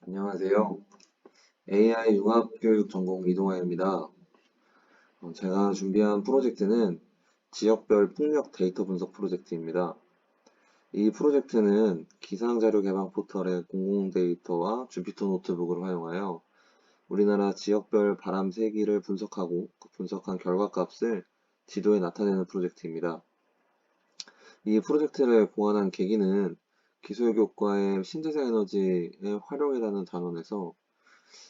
안녕하세요. AI 융합교육 전공 이동환입니다. 제가 준비한 프로젝트는 지역별 풍력 데이터 분석 프로젝트입니다. 이 프로젝트는 기상자료 개방 포털의 공공 데이터와 주피터 노트북을 활용하여 우리나라 지역별 바람 세기를 분석하고 그 분석한 결과값을 지도에 나타내는 프로젝트입니다. 이 프로젝트를 고안한 계기는 기술교과의 신재생 에너지의 활용이라는 단원에서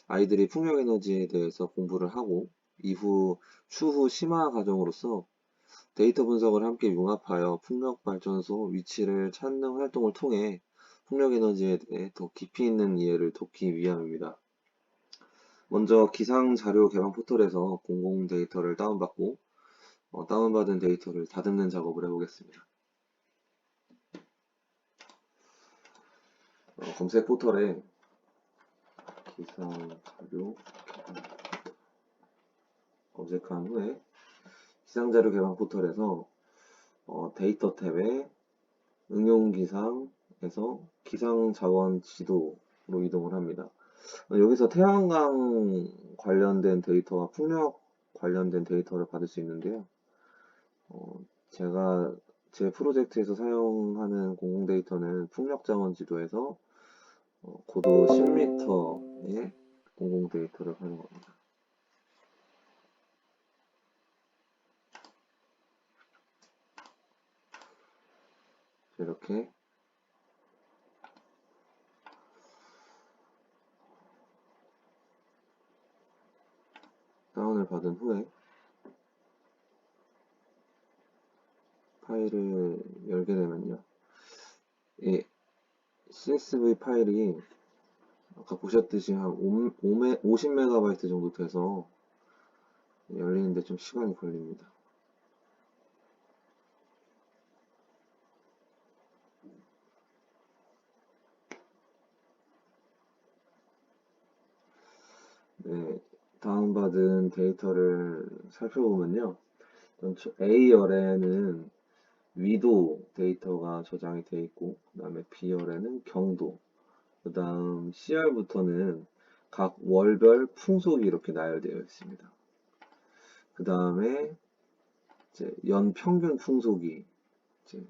아이들이 풍력 에너지에 대해서 공부를 하고 추후 심화 과정으로서 데이터 분석을 함께 융합하여 풍력 발전소 위치를 찾는 활동을 통해 풍력 에너지에 대해 더 깊이 있는 이해를 돕기 위함입니다. 먼저 기상 자료 개방 포털에서 공공 데이터를 다운받고 다운받은 데이터를 다듬는 작업을 해보겠습니다. 검색 포털에 기상 자료 검색한 후에 기상자료 개방 포털에서 데이터 탭에 응용기상에서 기상자원 지도로 이동을 합니다. 여기서 태양광 관련된 데이터와 풍력 관련된 데이터를 받을 수 있는데요. 제가 제 프로젝트에서 사용하는 공공 데이터는 풍력자원 지도에서 고도 10m의 공공 데이터를 활용합니다. 이렇게 다운을 받은 후에 파일을 열게 되면요. 이 CSV 파일이 아까 보셨듯이 한 50MB 정도 돼서 열리는데 좀 시간이 걸립니다. 네, 다운받은 데이터를 살펴보면요. A열에는 위도 데이터가 저장이 되어 있고, 그 다음에 B열에는 경도, 그 다음 C열부터는 각 월별 풍속이 이렇게 나열되어 있습니다. 그 다음에 연 평균 풍속이 이제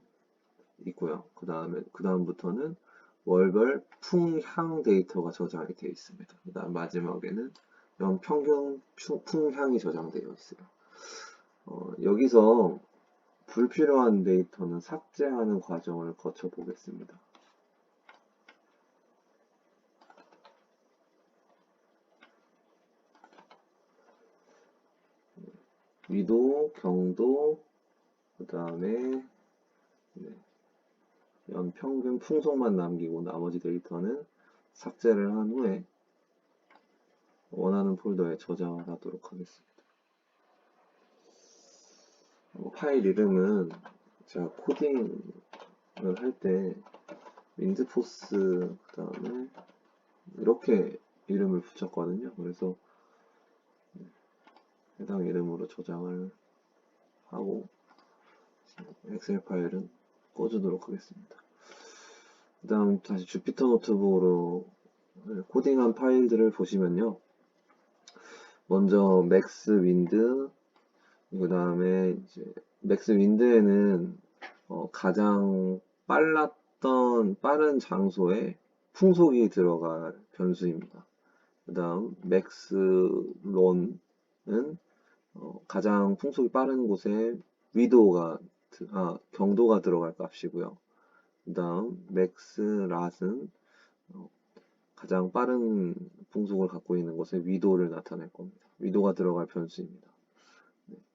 있고요. 그 다음부터는 월별 풍향 데이터가 저장이 되어 있습니다. 그 다음 마지막에는 연 평균 풍향이 저장되어 있어요. 여기서 불필요한 데이터는 삭제하는 과정을 거쳐 보겠습니다. 위도, 경도, 그 다음에 연평균 풍속만 남기고 나머지 데이터는 삭제를 한 후에 원하는 폴더에 저장을 하도록 하겠습니다. 파일 이름은 제가 코딩을 할 때 윈드포스 그 다음에 이렇게 이름을 붙였거든요. 그래서 해당 이름으로 저장을 하고 엑셀 파일은 꺼주도록 하겠습니다. 그 다음 다시 주피터 노트북으로 코딩한 파일들을 보시면요. 먼저 맥스 윈드, 그 다음에 이제 맥스 윈드에는 가장 빠른 장소에 풍속이 들어갈 변수입니다. 그 다음 맥스 론은 가장 풍속이 빠른 곳에 경도가 들어갈 값이고요. 그 다음 맥스 랏은 가장 빠른 풍속을 갖고 있는 곳에 위도를 나타낼 겁니다. 위도가 들어갈 변수입니다.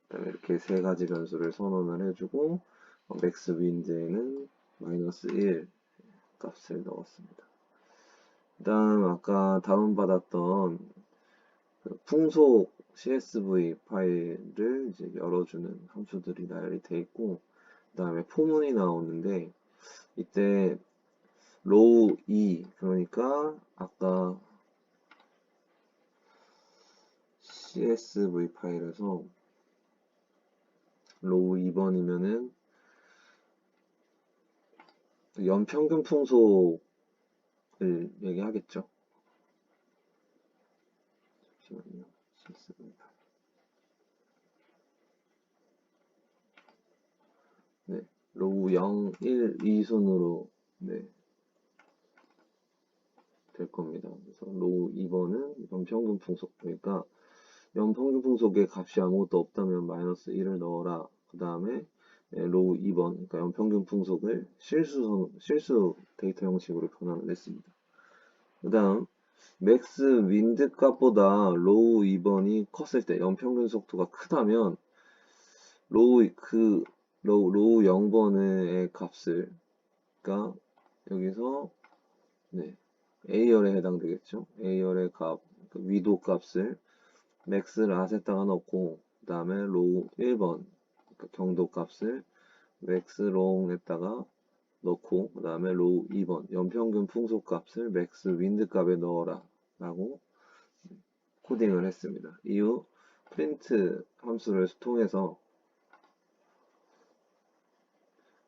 그다음에 이렇게 세 가지 변수를 선언을 해주고 맥스 윈드에는 -1 값을 넣었습니다. 그 다음 아까 다운받았던 풍속 CSV 파일을 이제 열어주는 함수들이 나열이 되어 있고, 그 다음에 포문이 나오는데 이때 로우 2, 그러니까 아까 CSV 파일에서 로우 2번이면은 연평균 풍속을 얘기하겠죠. 있습니다. 네, 로우 0, 1, 2 순으로 네, 될 겁니다. 그래서 로우 2번은 연평균 풍속이니까 연평균 풍속의 값이 아무것도 없다면 마이너스 1을 넣어라. 그 다음에 로우 2번, 그러니까 연평균 풍속을 실수 데이터 형식으로 변환을 했습니다. 그 다음 맥스 윈드 값보다 로우 2번이 컸을 때 연평균 속도가 크다면 로우 0번의 값을, 그러니까 여기서 네, A열에 해당되겠죠. A열의 값, 그 위도 값을 맥스 랏에다가 넣고, 그 다음에 로우 1번, 그러니까 경도 값을 맥스 롱에다가 넣고, 그 다음에 로우 2번, 연평균 풍속 값을 맥스 윈드 값에 넣어라. 라고 코딩을 했습니다. 이후 프린트 함수를 통해서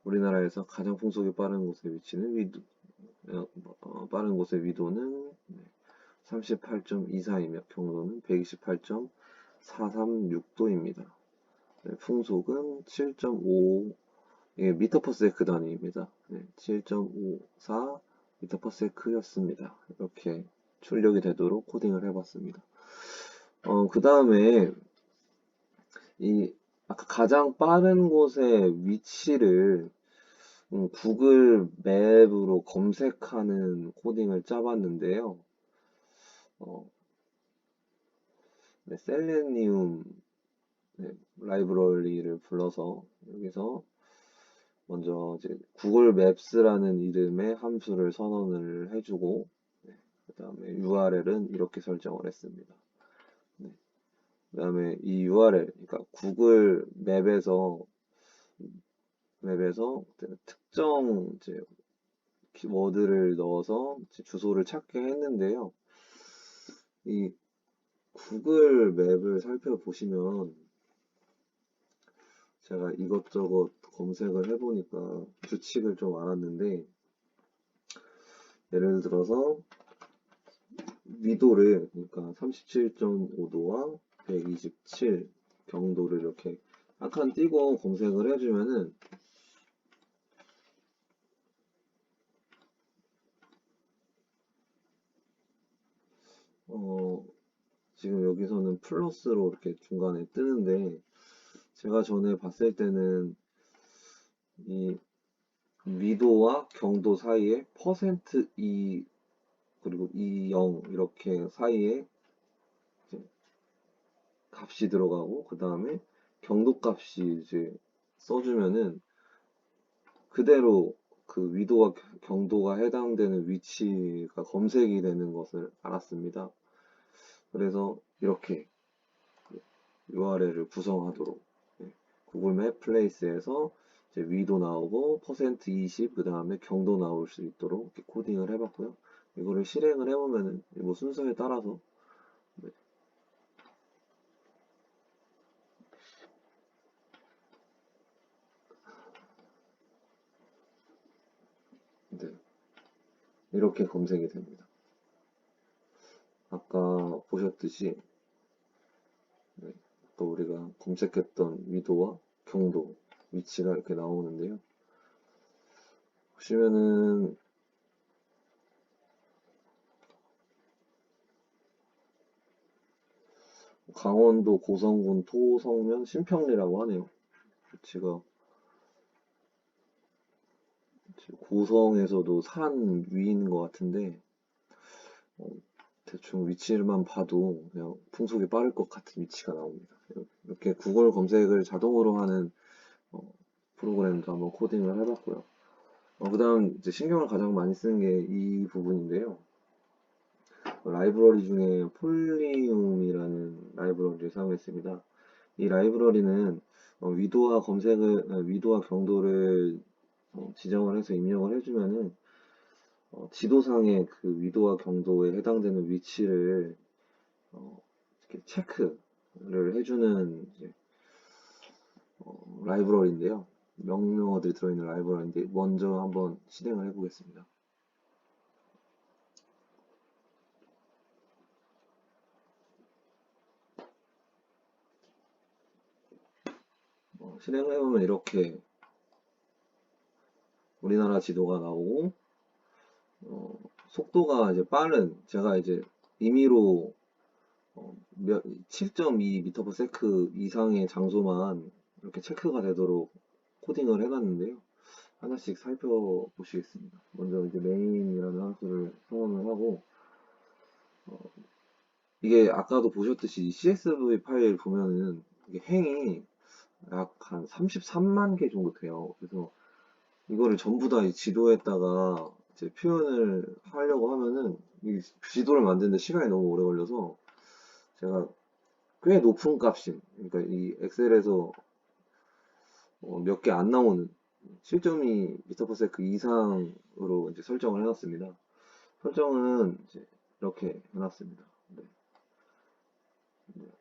우리나라에서 가장 풍속이 빠른 곳에 위치는 빠른 곳의 위도는 38.24이며 경도는 128.436도입니다. 풍속은 7.5 미터 퍼 세크 단위입니다. 7.54 미터 퍼 세크였습니다. 이렇게 출력이 되도록 코딩을 해봤습니다. 그 다음에 이 아까 가장 빠른 곳의 위치를 구글 맵으로 검색하는 코딩을 짜봤는데요. 셀레니움 라이브러리를 불러서 여기서 먼저 이제 구글 맵스라는 이름의 함수를 선언을 해주고 그 다음에 URL은 이렇게 설정을 했습니다. 그 다음에 이 URL, 그러니까 구글 맵에서 특정 이제 키워드를 넣어서 주소를 찾게 했는데요. 이 구글 맵을 살펴보시면 제가 이것저것 검색을 해보니까 규칙을 좀 알았는데, 예를 들어서 위도를, 그러니까 37.5도와 127 경도를 이렇게 한 칸 띄고 검색을 해주면은 지금 여기서는 플러스로 이렇게 중간에 뜨는데, 제가 전에 봤을 때는 이 위도와 경도 사이에 퍼센트 %2 그리고 20 이렇게 사이에 값이 들어가고, 그 다음에 경도 값이 이제 써주면은 그대로 그 위도와 경도가 해당되는 위치가 검색이 되는 것을 알았습니다. 그래서 이렇게 URL을 구성하도록 구글 맵 플레이스에서 이제 위도 나오고 퍼센트 %20 그 다음에 경도 나올 수 있도록 이렇게 코딩을 해봤고요. 이거를 실행을 해보면은 뭐 순서에 따라서 이렇게 검색이 됩니다. 아까 보셨듯이 아까 우리가 검색했던 위도와 경도 위치가 이렇게 나오는데요. 보시면은 강원도 고성군 토성면 신평리라고 하네요. 위치가 고성에서도 산 위인 것 같은데 대충 위치만 봐도 그냥 풍속이 빠를 것 같은 위치가 나옵니다. 이렇게 구글 검색을 자동으로 하는 프로그램도 한번 코딩을 해봤고요. 그 다음 이제 신경을 가장 많이 쓰는 게 이 부분인데요. 라이브러리 중에 폴리움이라는 라이브러리를 사용했습니다. 이 라이브러리는 위도와 경도를 지정을 해서 입력을 해주면은 지도상의 그 위도와 경도에 해당되는 위치를 이렇게 체크를 해주는 이제, 라이브러리인데요. 명령어들이 들어있는 라이브러리인데 먼저 한번 실행을 해보겠습니다. 실행을 해보면 이렇게 우리나라 지도가 나오고, 속도가 이제 빠른, 제가 이제 임의로 7.2m/s 이상의 장소만 이렇게 체크가 되도록 코딩을 해놨는데요. 하나씩 살펴보시겠습니다. 먼저 이제 main이라는 함수를 성원을 하고, 이게 아까도 보셨듯이 CSV 파일 보면은 이게 행이 약 한 33만 개 정도 돼요. 그래서 이거를 전부 다 이 지도에다가 이제 표현을 하려고 하면은 이 지도를 만드는데 시간이 너무 오래 걸려서 제가 꽤 높은 값인, 그러니까 이 엑셀에서 몇 개 안 나오는 7.2m/s 이상으로 이제 설정을 해놨습니다. 설정은 이제 이렇게 해놨습니다. 네.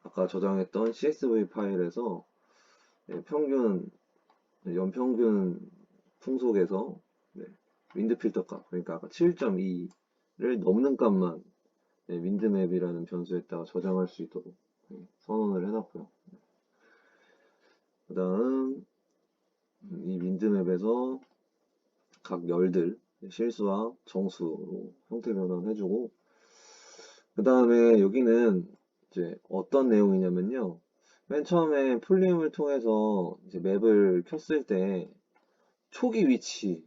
아까 저장했던 CSV 파일에서 평균, 연평균 풍속에서 윈드 필터 값, 그러니까 아까 7.2를 넘는 값만 윈드맵이라는 변수에다가 저장할 수 있도록 선언을 해놨고요. 그 다음 이 윈드맵에서 각 열들 실수와 정수로 형태 변환해주고, 그 다음에 여기는 이제 어떤 내용이냐면요. 맨 처음에 풀림을 통해서 이제 맵을 켰을 때 초기 위치,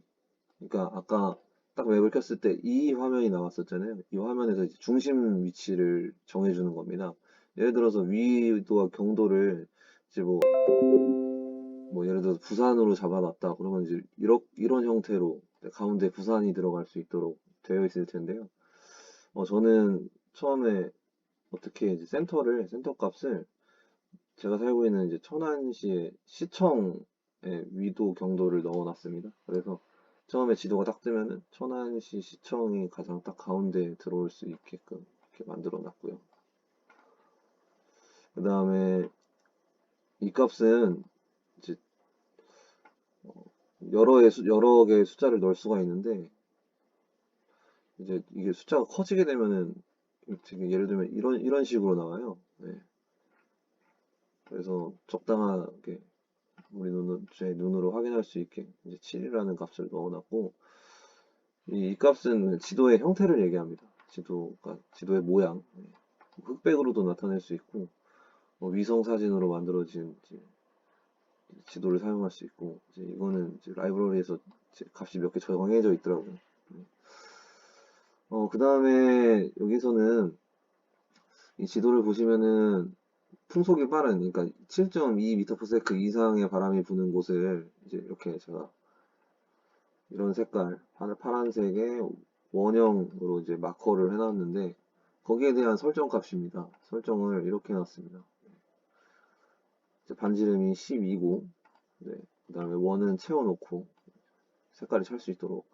그러니까 아까 딱 맵을 켰을 때 이 화면이 나왔었잖아요. 이 화면에서 이제 중심 위치를 정해주는 겁니다. 예를 들어서 위도와 경도를 이제 뭐 예를 들어서 부산으로 잡아놨다. 그러면 이제 이런 형태로 가운데 부산이 들어갈 수 있도록 되어 있을 텐데요. 저는 처음에 어떻게 이제 센터 값을 제가 살고 있는 이제 천안시의 시청의 위도 경도를 넣어놨습니다. 그래서 처음에 지도가 딱 뜨면은 천안시 시청이 가장 딱 가운데 들어올 수 있게끔 이렇게 만들어 놨고요. 그 다음에 이 값은 이제 여러 개의 숫자를 넣을 수가 있는데, 이제 이게 숫자가 커지게 되면은 지금 예를 들면 이런 식으로 나와요. 네. 그래서 적당하게 제 눈으로 확인할 수 있게 이제 7이라는 값을 넣어놨고, 이 값은 지도의 형태를 얘기합니다. 지도의 모양, 흑백으로도 나타낼 수 있고, 위성 사진으로 만들어진 이제 지도를 사용할 수 있고, 이제 이거는 이제 라이브러리에서 이제 값이 몇 개 적용해져 있더라고요. 그 다음에 여기서는 이 지도를 보시면은 풍속이 빠른, 그러니까 7.2m/s 이상의 바람이 부는 곳을 이제 이렇게 제가 이런 색깔, 파란색의 원형으로 이제 마커를 해놨는데, 거기에 대한 설정 값입니다. 설정을 이렇게 해놨습니다. 반지름이 12고, 그 다음에 원은 채워놓고 색깔이 찰 수 있도록.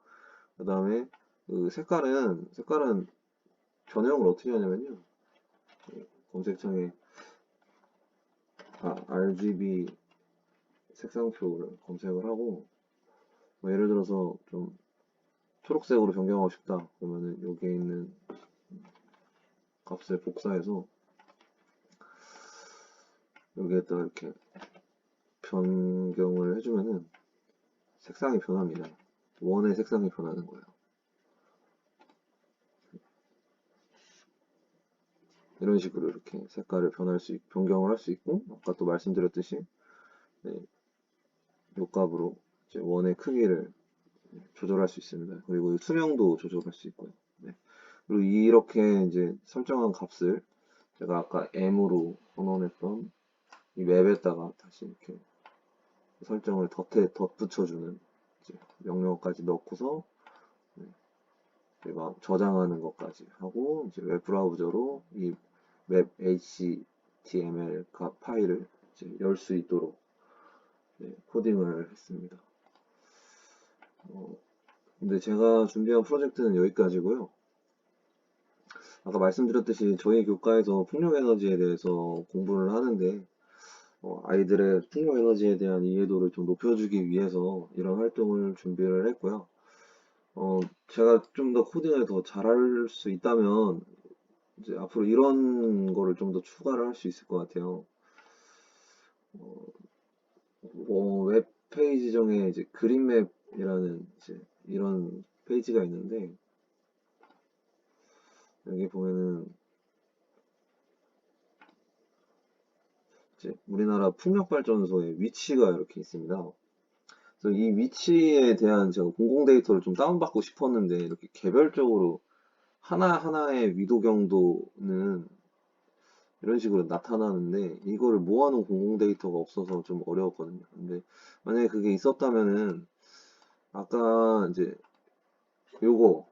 그 다음에 그 색깔은 변형을 어떻게 하냐면요. 검색창에 RGB 색상표를 검색을 하고, 뭐 예를 들어서 좀 초록색으로 변경하고 싶다 그러면은 여기에 있는 값을 복사해서 여기에다 이렇게 변경을 해주면은 색상이 변합니다. 원의 색상이 변하는 거예요. 이런 식으로 이렇게 색깔을 변경을 할 수 있고, 아까 또 말씀드렸듯이 요 값으로 이제 원의 크기를 조절할 수 있습니다. 그리고 수명도 조절할 수 있고요. 그리고 이렇게 이제 설정한 값을 제가 아까 M으로 선언했던 이 맵에다가 다시 이렇게 설정을 덧붙여주는 명령어까지 넣고서 제가 저장하는 것까지 하고, 이제 웹 브라우저로 이 웹 HTML 파일을 열 수 있도록 코딩을 했습니다. 근데 제가 준비한 프로젝트는 여기까지고요. 아까 말씀드렸듯이 저희 교과에서 풍력에너지에 대해서 공부를 하는데, 아이들의 풍력에너지에 대한 이해도를 좀 높여주기 위해서 이런 활동을 준비를 했고요. 제가 좀 더 코딩을 더 잘할 수 있다면 이제 앞으로 이런 거를 좀 더 추가를 할 수 있을 것 같아요. 웹페이지 중에 이제 그린맵이라는 이제 이런 페이지가 있는데, 여기 보면은 이제 우리나라 풍력발전소의 위치가 이렇게 있습니다. 그래서 이 위치에 대한 제가 공공 데이터를 좀 다운받고 싶었는데, 이렇게 개별적으로 하나하나의 위도 경도는 이런 식으로 나타나는데, 이거를 모아놓은 공공 데이터가 없어서 좀 어려웠거든요. 근데 만약에 그게 있었다면은 아까 이제 요거